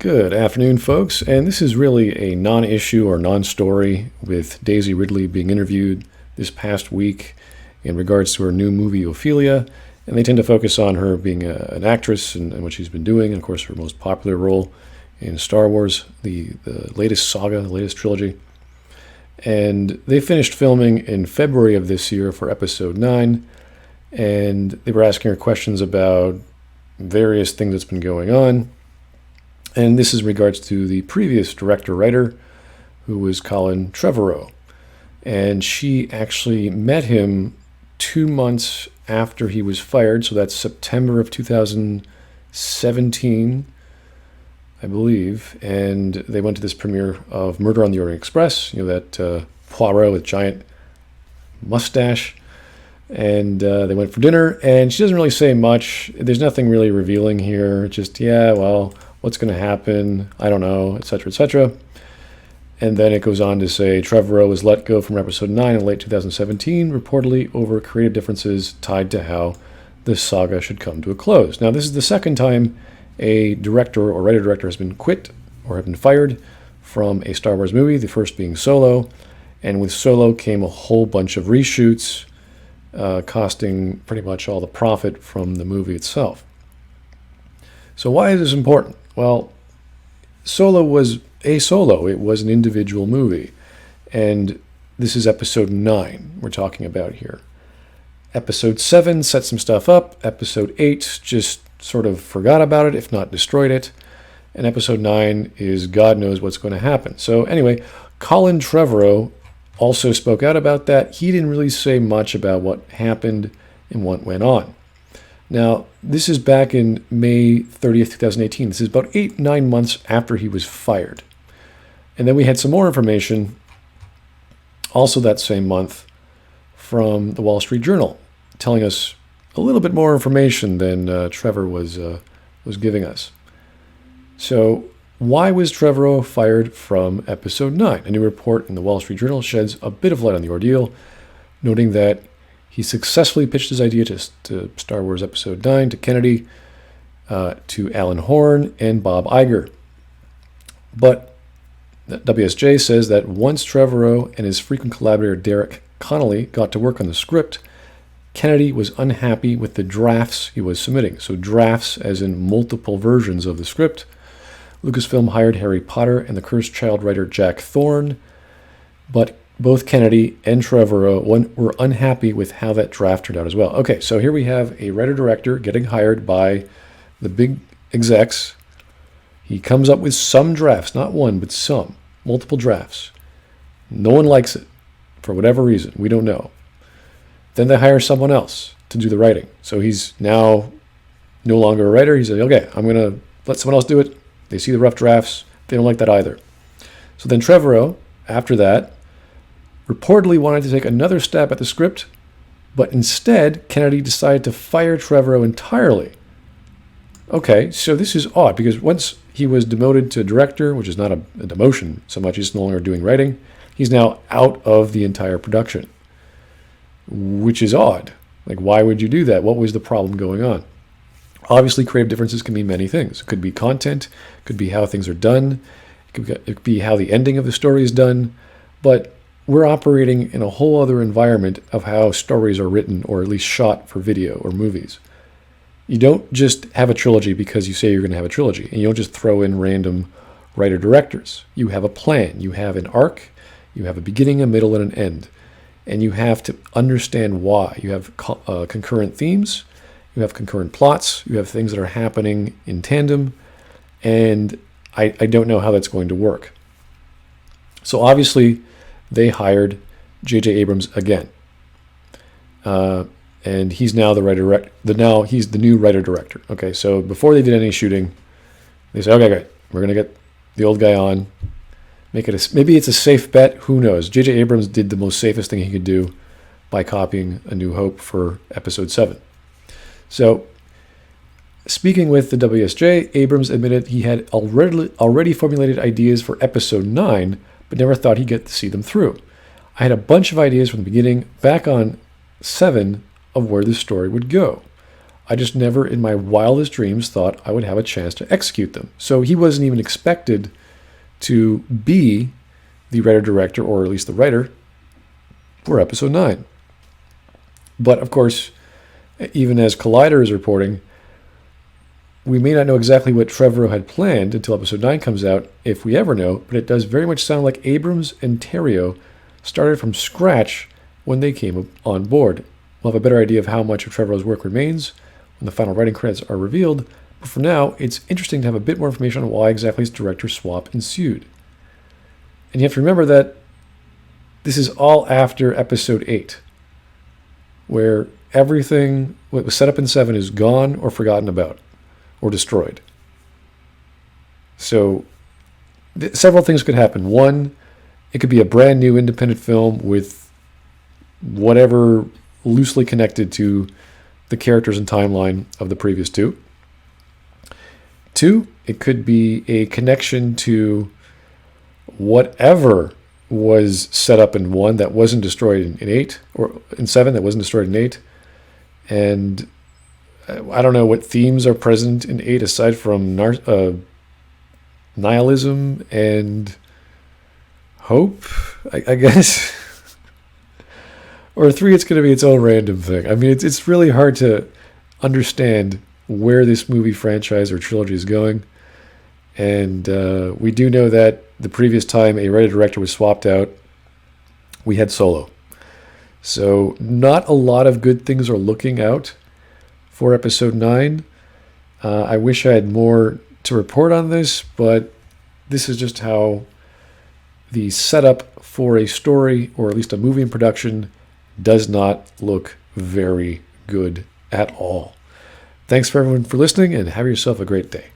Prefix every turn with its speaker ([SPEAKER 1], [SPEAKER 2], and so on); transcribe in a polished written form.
[SPEAKER 1] Good afternoon, folks, and this is really a non-issue or non-story with Daisy Ridley being interviewed this past week in regards to her new movie, Ophelia, and they tend to focus on her being an actress and what she's been doing, and of course her most popular role in Star Wars, the latest saga, the latest trilogy. And they finished filming in February of this year for Episode 9, and they were asking her questions about various things that's been going on. And this is in regards to the previous director-writer, who was Colin Trevorrow. And she actually met him 2 months after he was fired, so that's September of 2017, I believe. And they went to this premiere of Murder on the Orient Express, that Poirot with giant mustache. And they went for dinner, and she doesn't really say much. There's nothing really revealing here. Just, what's going to happen? I don't know, etc., etc. And then it goes on to say Trevorrow was let go from Episode 9 in late 2017, reportedly over creative differences tied to how this saga should come to a close. Now, this is the second time a director or writer-director has been quit or have been fired from a Star Wars movie, the first being Solo. And with Solo came a whole bunch of reshoots, costing pretty much all the profit from the movie itself. So why is this important? Well, Solo was a solo. It was an individual movie. And this is Episode 9 we're talking about here. Episode 7 set some stuff up. Episode 8 just sort of forgot about it, if not destroyed it. And Episode 9 is God knows what's going to happen. So anyway, Colin Trevorrow also spoke out about that. He didn't really say much about what happened and what went on. Now, this is back in May 30th, 2018. This is about 8-9 months after he was fired. And then we had some more information, also that same month, from the Wall Street Journal, telling us a little bit more information than Trevor was giving us. So, why was Trevorrow fired from Episode 9? A new report in the Wall Street Journal sheds a bit of light on the ordeal, noting that he successfully pitched his idea to Star Wars Episode 9 to Kennedy, to Alan Horn, and Bob Iger. But WSJ says that once Trevorrow and his frequent collaborator Derek Connolly got to work on the script, Kennedy was unhappy with the drafts he was submitting. So drafts as in multiple versions of the script. Lucasfilm hired Harry Potter and the Cursed Child writer Jack Thorne, but both Kennedy and Trevorrow were unhappy with how that draft turned out as well. Okay, so here we have a writer-director getting hired by the big execs. He comes up with some drafts, not one, but some, multiple drafts. No one likes it, for whatever reason. We don't know. Then they hire someone else to do the writing. So he's now no longer a writer. He said, okay, I'm going to let someone else do it. They see the rough drafts. They don't like that either. So then Trevorrow, after that, reportedly wanted to take another stab at the script, but instead, Kennedy decided to fire Trevorrow entirely. Okay, so this is odd, because once he was demoted to director, which is not a demotion so much, he's no longer doing writing, he's now out of the entire production, which is odd. Like, why would you do that? What was the problem going on? Obviously, creative differences can mean many things. It could be content, it could be how things are done, it could be how the ending of the story is done, but we're operating in a whole other environment of how stories are written or at least shot for video or movies. You don't just have a trilogy because you say you're going to have a trilogy, and you don't just throw in random writer-directors. You have a plan. You have an arc. You have a beginning, a middle, and an end. And you have to understand why. You have concurrent themes. You have concurrent plots. You have things that are happening in tandem. And I don't know how that's going to work. So obviously, they hired JJ Abrams again. And he's now he's the new writer-director. Okay, so before they did any shooting, they said, okay, great. We're going to get the old guy on. Maybe it's a safe bet. Who knows? JJ Abrams did the most safest thing he could do by copying A New Hope for Episode 7. So, speaking with the WSJ, Abrams admitted he had already formulated ideas for Episode 9, but never thought he'd get to see them through. I had a bunch of ideas from the beginning, back on 7, of where this story would go. I just never in my wildest dreams thought I would have a chance to execute them. So he wasn't even expected to be the writer-director, or at least the writer, for episode 9. But of course, even as Collider is reporting, we may not know exactly what Trevorrow had planned until episode 9 comes out, if we ever know, but it does very much sound like Abrams and Terrio started from scratch when they came on board. We'll have a better idea of how much of Trevorrow's work remains when the final writing credits are revealed, but for now, it's interesting to have a bit more information on why exactly this director swap ensued. And you have to remember that this is all after episode 8, where everything what was set up in 7 is gone or forgotten about or destroyed. So several things could happen. One, it could be a brand new independent film with whatever loosely connected to the characters and timeline of the previous 2. 2, it could be a connection to whatever was set up in 1 that wasn't destroyed in 8, or in 7 that wasn't destroyed in 8. And I don't know what themes are present in 8 aside from nihilism and hope, I guess. Or 3, it's going to be its own random thing. I mean, it's really hard to understand where this movie franchise or trilogy is going. And we do know that the previous time a writer-director was swapped out, we had Solo. So not a lot of good things are looking out for episode 9. I wish I had more to report on this, but this is just how the setup for a story, or at least a movie in production, does not look very good at all. Thanks for everyone for listening, and have yourself a great day.